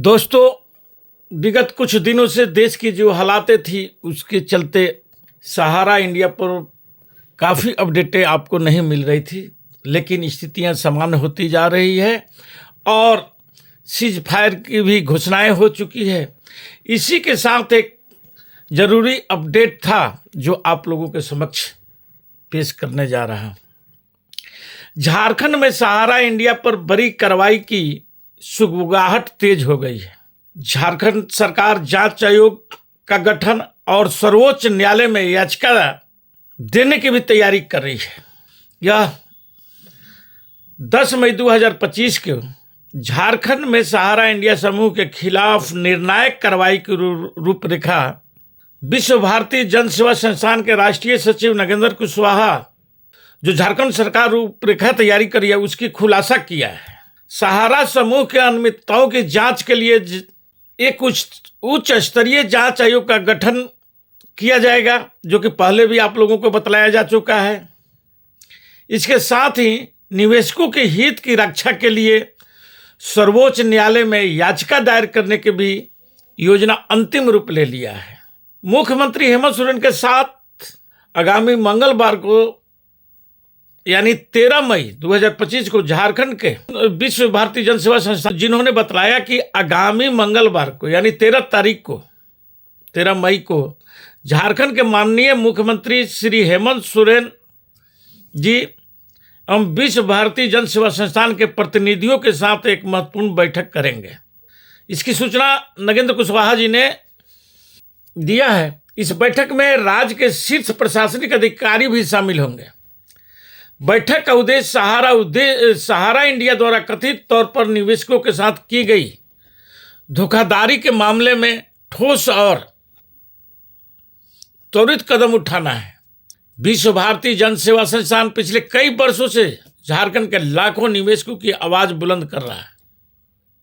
दोस्तों, विगत कुछ दिनों से देश की जो हालातें थी उसके चलते सहारा इंडिया पर काफ़ी अपडेटें आपको नहीं मिल रही थी, लेकिन स्थितियां सामान्य होती जा रही है और सीज फायर की भी घोषणाएं हो चुकी है। इसी के साथ एक ज़रूरी अपडेट था जो आप लोगों के समक्ष पेश करने जा रहा हूं। झारखंड में सहारा इंडिया पर बड़ी कार्रवाई की सुगबुगाहट तेज हो गई है। झारखंड सरकार जांच आयोग का गठन और सर्वोच्च न्यायालय में याचिका देने की भी तैयारी कर रही है। यह 10 मई 2025 को झारखंड में सहारा इंडिया समूह के खिलाफ निर्णायक कार्रवाई की रूपरेखा विश्व भारती जन सेवा संस्थान के राष्ट्रीय सचिव नगेंद्र कुशवाहा, जो झारखंड सरकार रूपरेखा तैयारी कर रही है, उसकी खुलासा किया है। सहारा समूह के अनियमितताओं की जांच के लिए एक उच्च स्तरीय जांच आयोग का गठन किया जाएगा, जो कि पहले भी आप लोगों को बतलाया जा चुका है। इसके साथ ही निवेशकों के हित की रक्षा के लिए सर्वोच्च न्यायालय में याचिका दायर करने की भी योजना अंतिम रूप ले लिया है। मुख्यमंत्री हेमंत सोरेन के साथ आगामी मंगलवार को यानी 13 मई 2025 को झारखंड के विश्व भारती जन सेवा संस्थान, जिन्होंने बतलाया कि आगामी मंगलवार को यानी 13 मई को झारखंड के माननीय मुख्यमंत्री श्री हेमंत सोरेन जी हम विश्व भारती जन सेवा संस्थान के प्रतिनिधियों के साथ एक महत्वपूर्ण बैठक करेंगे। इसकी सूचना नगेंद्र कुशवाहा जी ने दिया है। इस बैठक में राज्य के शीर्ष प्रशासनिक अधिकारी भी शामिल होंगे। बैठक का उद्देश्य सहारा इंडिया द्वारा कथित तौर पर निवेशकों के साथ की गई धोखाधड़ी के मामले में ठोस और त्वरित कदम उठाना है। विश्व भारती जन सेवा संस्थान पिछले कई वर्षों से झारखंड के लाखों निवेशकों की आवाज बुलंद कर रहा है,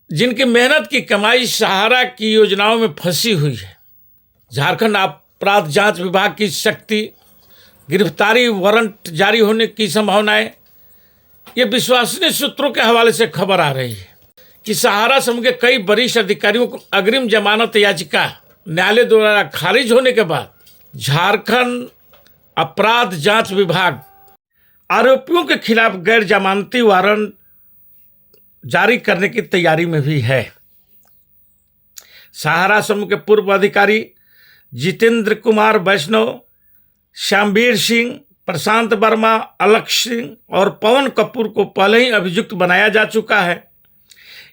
जिनकी मेहनत की कमाई सहारा की योजनाओं में फंसी हुई है। झारखंड अपराध जांच विभाग की शक्ति, गिरफ्तारी वारंट जारी होने की संभावनाएं, ये विश्वसनीय सूत्रों के हवाले से खबर आ रही है कि सहारा समूह के कई वरिष्ठ अधिकारियों को अग्रिम जमानत याचिका न्यायालय द्वारा खारिज होने के बाद झारखंड अपराध जांच विभाग आरोपियों के खिलाफ गैर जमानती वारंट जारी करने की तैयारी में भी है। सहारा समूह के पूर्व अधिकारी जितेंद्र कुमार वैष्णव, श्यामवीर सिंह, प्रशांत वर्मा, अलख सिंह और पवन कपूर को पहले ही अभियुक्त बनाया जा चुका है।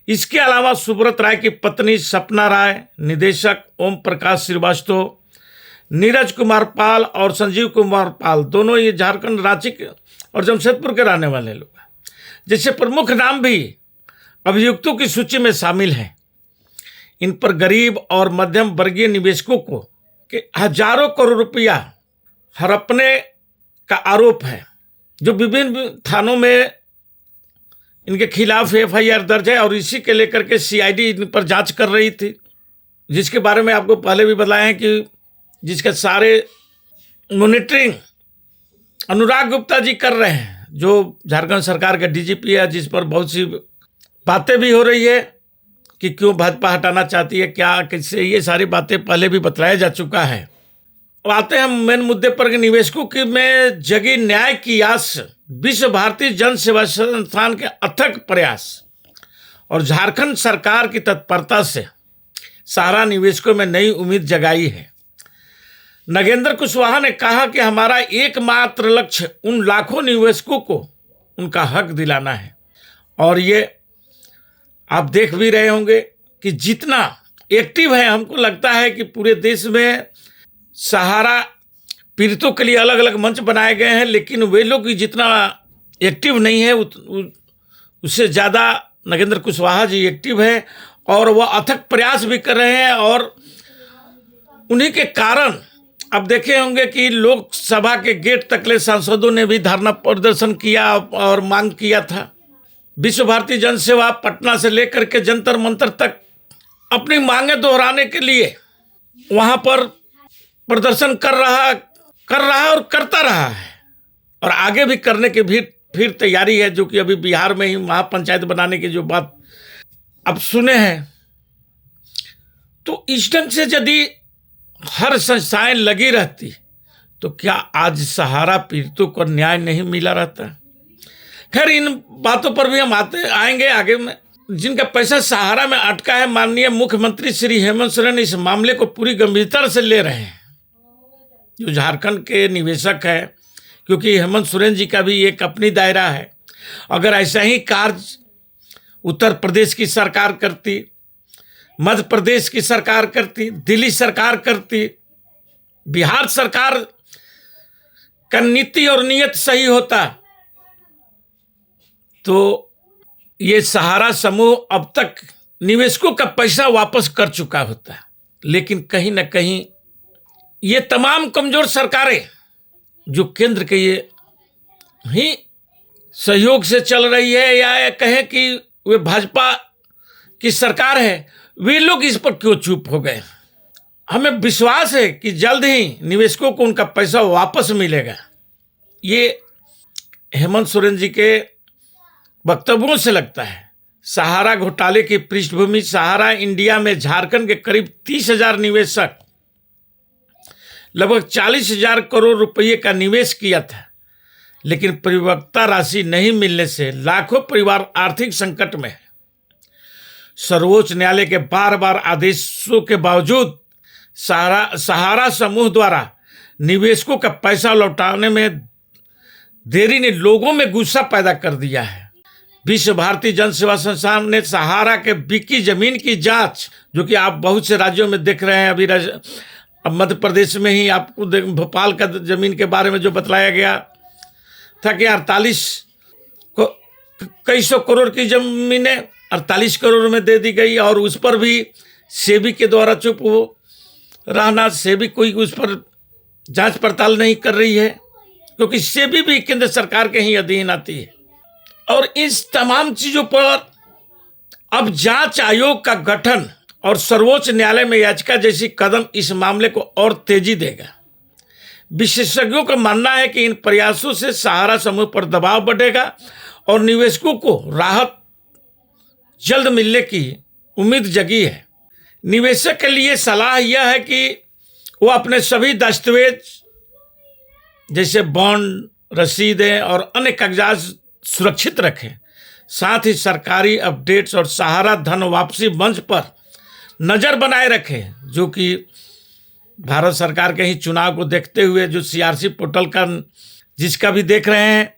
इसके अलावा सुब्रत राय की पत्नी सपना राय, निदेशक ओम प्रकाश श्रीवास्तव, नीरज कुमार पाल और संजीव कुमार पाल, दोनों ये झारखंड, रांची और जमशेदपुर के रहने वाले लोग हैं, जिससे प्रमुख नाम भी अभियुक्तों की सूची में शामिल हैं। इन पर गरीब और मध्यम वर्गीय निवेशकों को के हजारों करोड़ रुपया हड़पने का आरोप है, जो विभिन्न थानों में इनके खिलाफ एफआईआर दर्ज है और इसी के लेकर के सीआईडी इन पर जांच कर रही थी, जिसके बारे में आपको पहले भी बताया है कि जिसका सारे मॉनिटरिंग अनुराग गुप्ता जी कर रहे हैं, जो झारखंड सरकार के डीजीपी है, जिस पर बहुत सी बातें भी हो रही है कि क्यों भाजपा हटाना चाहती है, क्या किससे, ये सारी बातें पहले भी बतलाया जा चुका है। अब आते हैं मेन मुद्दे पर कि निवेशकों की में जगी न्याय की आस, विश्व भारती जन सेवा संस्थान के अथक प्रयास और झारखंड सरकार की तत्परता से सहारा निवेशकों में नई उम्मीद जगाई है। नगेंद्र कुशवाहा ने कहा कि हमारा एकमात्र लक्ष्य उन लाखों निवेशकों को उनका हक दिलाना है, और ये आप देख भी रहे होंगे कि जितना एक्टिव है, हमको लगता है कि पूरे देश में सहारा पीड़ितों के लिए अलग अलग मंच बनाए गए हैं, लेकिन वे लोग जितना एक्टिव नहीं है उससे ज़्यादा नगेंद्र कुशवाहा जी एक्टिव है और वह अथक प्रयास भी कर रहे हैं। और उन्हीं के कारण अब देखे होंगे कि लोकसभा के गेट तकले सांसदों ने भी धरना प्रदर्शन किया और मांग किया था। विश्व भारती जन सेवा पटना से लेकर के जंतर मंतर तक अपनी मांगें दोहराने के लिए वहां पर प्रदर्शन कर रहा और करता रहा है, और आगे भी करने की भी फिर तैयारी है, जो कि अभी बिहार में ही महापंचायत बनाने की जो बात अब सुने हैं तो इस ढंग से यदि हर संस्थाएं लगी रहती तो क्या आज सहारा पीड़ितों को न्याय नहीं मिला रहता। खैर, इन बातों पर भी हम आएंगे आगे में। जिनका पैसा सहारा में अटका है, माननीय मुख्यमंत्री श्री हेमंत सोरेन इस मामले को पूरी गंभीरता से ले रहे हैं, जो झारखंड के निवेशक है, क्योंकि हेमंत सोरेन जी का भी एक अपनी दायरा है। अगर ऐसा ही कार्य उत्तर प्रदेश की सरकार करती, मध्य प्रदेश की सरकार करती, दिल्ली सरकार करती, बिहार सरकार का नीति और नियत सही होता, तो ये सहारा समूह अब तक निवेशकों का पैसा वापस कर चुका होता। लेकिन कहीं ना कहीं ये तमाम कमजोर सरकारें जो केंद्र के ये ही सहयोग से चल रही है, या कहें कि वे भाजपा की सरकार है, वे लोग इस पर क्यों चुप हो गए। हमें विश्वास है कि जल्द ही निवेशकों को उनका पैसा वापस मिलेगा। ये हेमंत सोरेन जी के वक्तव्यों से लगता है। सहारा घोटाले की पृष्ठभूमि, सहारा इंडिया में झारखंड के करीब 30,000 निवेशक लगभग 40,000 करोड़ रुपये का निवेश किया था, लेकिन परिपक्वता राशि नहीं मिलने से लाखों परिवार आर्थिक संकट में है। सर्वोच्च न्यायालय के बार बार आदेशों के बावजूद सहारा समूह द्वारा निवेशकों का पैसा लौटाने में देरी ने लोगों में गुस्सा पैदा कर दिया है। विश्व भारती जन सेवा संस्थान ने सहारा के बिकी जमीन की जांच, जो कि आप बहुत से राज्यों में देख रहे हैं, अभी अब मध्य प्रदेश में ही आपको भोपाल का जमीन के बारे में जो बतलाया गया था कि कई सौ करोड़ की जमीनें 48 करोड़ में दे दी गई, और उस पर भी सेबी के द्वारा चुप हो रहना, सेबी कोई उस पर जांच पड़ताल नहीं कर रही है, क्योंकि सेबी भी केंद्र सरकार के ही अधीन आती है। और इस तमाम चीजों पर अब जांच आयोग का गठन और सर्वोच्च न्यायालय में याचिका जैसी कदम इस मामले को और तेजी देगा। विशेषज्ञों का मानना है कि इन प्रयासों से सहारा समूह पर दबाव बढ़ेगा और निवेशकों को राहत जल्द मिलने की उम्मीद जगी है। निवेशक के लिए सलाह यह है कि वो अपने सभी दस्तावेज जैसे बॉन्ड, रसीदें और अन्य कागजात सुरक्षित रखें। साथ ही सरकारी अपडेट्स और सहारा धन वापसी मंच पर नजर बनाए रखें, जो कि भारत सरकार के ही चुनाव को देखते हुए जो सीआरसी पोर्टल का जिसका भी देख रहे हैं,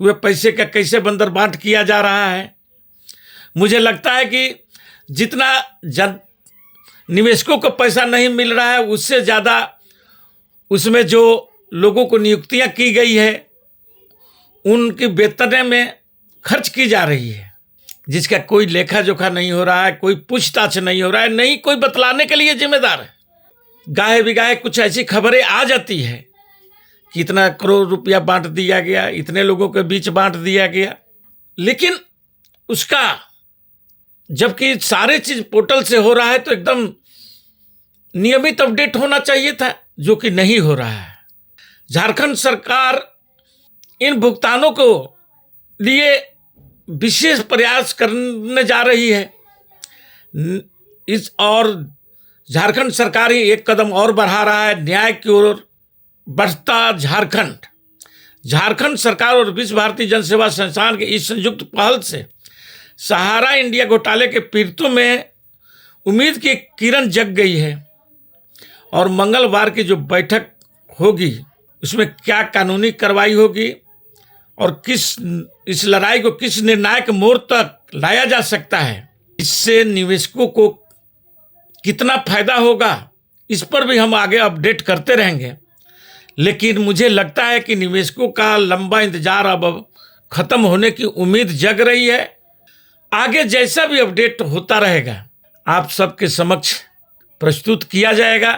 वे पैसे का कैसे बंदरबांट किया जा रहा है। मुझे लगता है कि जितना निवेशकों को पैसा नहीं मिल रहा है, उससे ज़्यादा उसमें जो लोगों को नियुक्तियां की गई है उनकी वेतन में खर्च की जा रही है, जिसका कोई लेखा जोखा नहीं हो रहा है, कोई पूछताछ नहीं हो रहा है, नहीं कोई बतलाने के लिए जिम्मेदार है। गाहे बिगाहे कुछ ऐसी खबरें आ जाती है कि इतना करोड़ रुपया बांट दिया गया, इतने लोगों के बीच बांट दिया गया, लेकिन उसका जबकि सारे चीज पोर्टल से हो रहा है तो एकदम नियमित अपडेट होना चाहिए था, जो कि नहीं हो रहा है। झारखंड सरकार इन भुगतानों को लिए विशेष प्रयास करने जा रही है। और झारखंड सरकार ही एक कदम और बढ़ा रहा है न्याय की ओर बढ़ता झारखंड सरकार और विश्व भारती जन सेवा संस्थान के इस संयुक्त पहल से सहारा इंडिया घोटाले के पीड़ितों में उम्मीद की किरण जग गई है। और मंगलवार की जो बैठक होगी उसमें क्या कानूनी कार्रवाई होगी और इस लड़ाई को किस निर्णायक मोड़ तक लाया जा सकता है, इससे निवेशकों को कितना फायदा होगा, इस पर भी हम आगे अपडेट करते रहेंगे। लेकिन मुझे लगता है कि निवेशकों का लंबा इंतजार अब खत्म होने की उम्मीद जग रही है। आगे जैसा भी अपडेट होता रहेगा आप सबके समक्ष प्रस्तुत किया जाएगा।